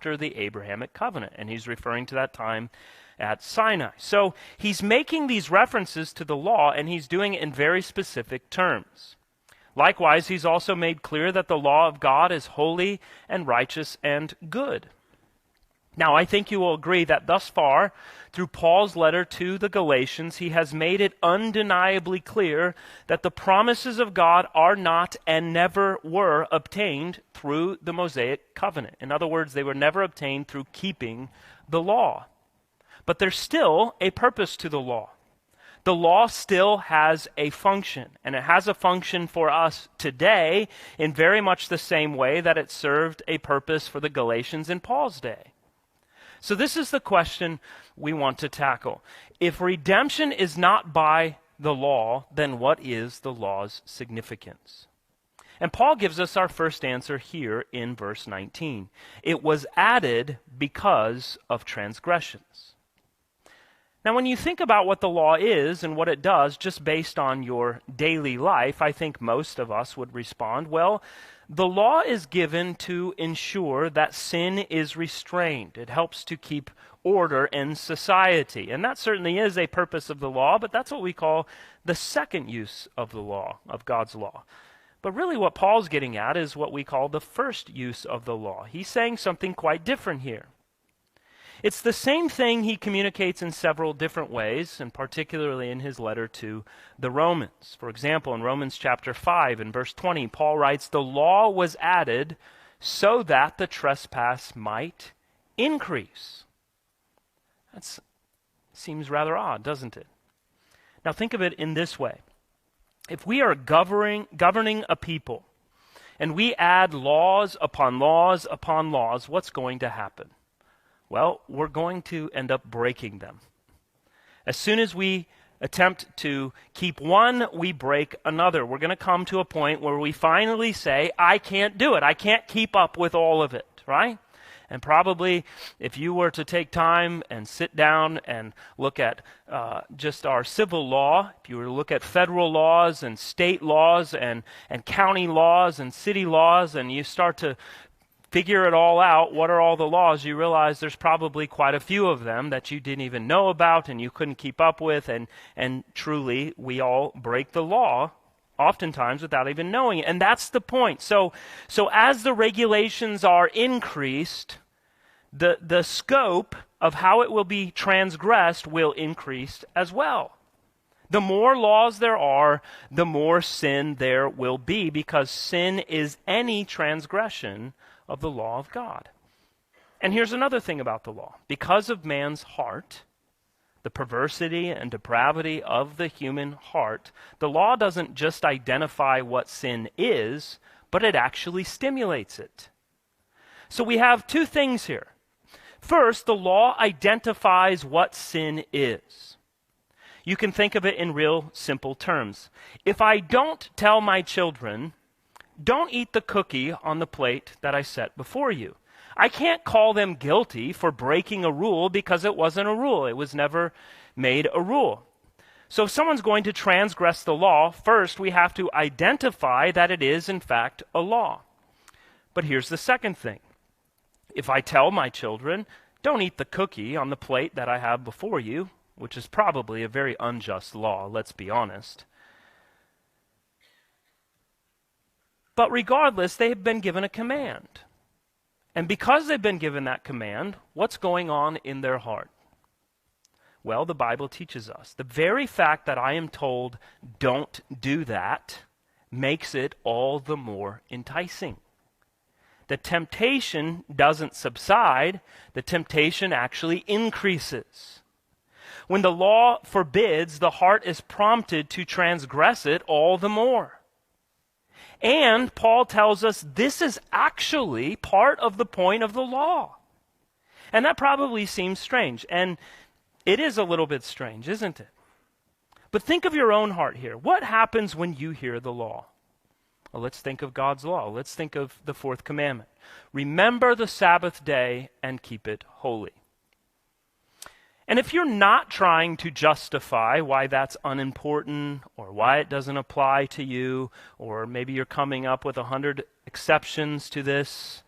after the Abrahamic covenant. And he's referring to that time at Sinai. So he's making these references to the law, and he's doing it in very specific terms. Likewise, he's also made clear that the law of God is holy and righteous and good. Now, I think you will agree that thus far, through Paul's letter to the Galatians, he has made it undeniably clear that the promises of God are not and never were obtained through the Mosaic covenant. In other words, they were never obtained through keeping the law. But there's still a purpose to the law. The law still has a function, and it has a function for us today in very much the same way that it served a purpose for the Galatians in Paul's day. So this is the question we want to tackle. If redemption is not by the law, then what is the law's significance? And Paul gives us our first answer here in verse 19. It was added because of transgressions. Now, when you think about what the law is and what it does, just based on your daily life, I think most of us would respond, well, the law is given to ensure that sin is restrained. It helps to keep order in society. And that certainly is a purpose of the law, but that's what we call the second use of the law, of God's law. But really what Paul's getting at is what we call the first use of the law. He's saying something quite different here. It's the same thing he communicates in several different ways, and particularly in his letter to the Romans. For example, in Romans chapter 5 and verse 20, Paul writes, "The law was added so that the trespass might increase." That seems rather odd, doesn't it? Now think of it in this way. If we are governing a people, and we add laws upon laws upon laws, what's going to happen? Well, we're going to end up breaking them. As soon as we attempt to keep one, we break another. We're going to come to a point where we finally say, I can't do it. I can't keep up with all of it, right? And probably if you were to take time and sit down and look at just our civil law, if you were to look at federal laws and state laws and county laws and city laws, and you start to figure it all out, what are all the laws, you realize there's probably quite a few of them that you didn't even know about and you couldn't keep up with, and truly, we all break the law, oftentimes without even knowing it. And that's the point. So as the regulations are increased, the scope of how it will be transgressed will increase as well. The more laws there are, the more sin there will be, because sin is any transgression of the law of God. And here's another thing about the law. Because of man's heart, the perversity and depravity of the human heart, the law doesn't just identify what sin is, but it actually stimulates it. So we have two things here. First, the law identifies what sin is. You can think of it in real simple terms. If I don't tell my children, don't eat the cookie on the plate that I set before you, I can't call them guilty for breaking a rule because it wasn't a rule. It was never made a rule. So if someone's going to transgress the law, first we have to identify that it is in fact a law. But here's the second thing. If I tell my children, don't eat the cookie on the plate that I have before you, which is probably a very unjust law, let's be honest. But regardless, they have been given a command. And because they've been given that command, what's going on in their heart? Well, the Bible teaches us. The very fact that I am told, don't do that, makes it all the more enticing. The temptation doesn't subside. The temptation actually increases. When the law forbids, the heart is prompted to transgress it all the more. And Paul tells us this is actually part of the point of the law. And that probably seems strange. And it is a little bit strange, isn't it? But think of your own heart here. What happens when you hear the law? Well, let's think of God's law. Let's think of the fourth commandment. Remember the Sabbath day and keep it holy. And if you're not trying to justify why that's unimportant or why it doesn't apply to you, or maybe you're coming up with 100 exceptions to this,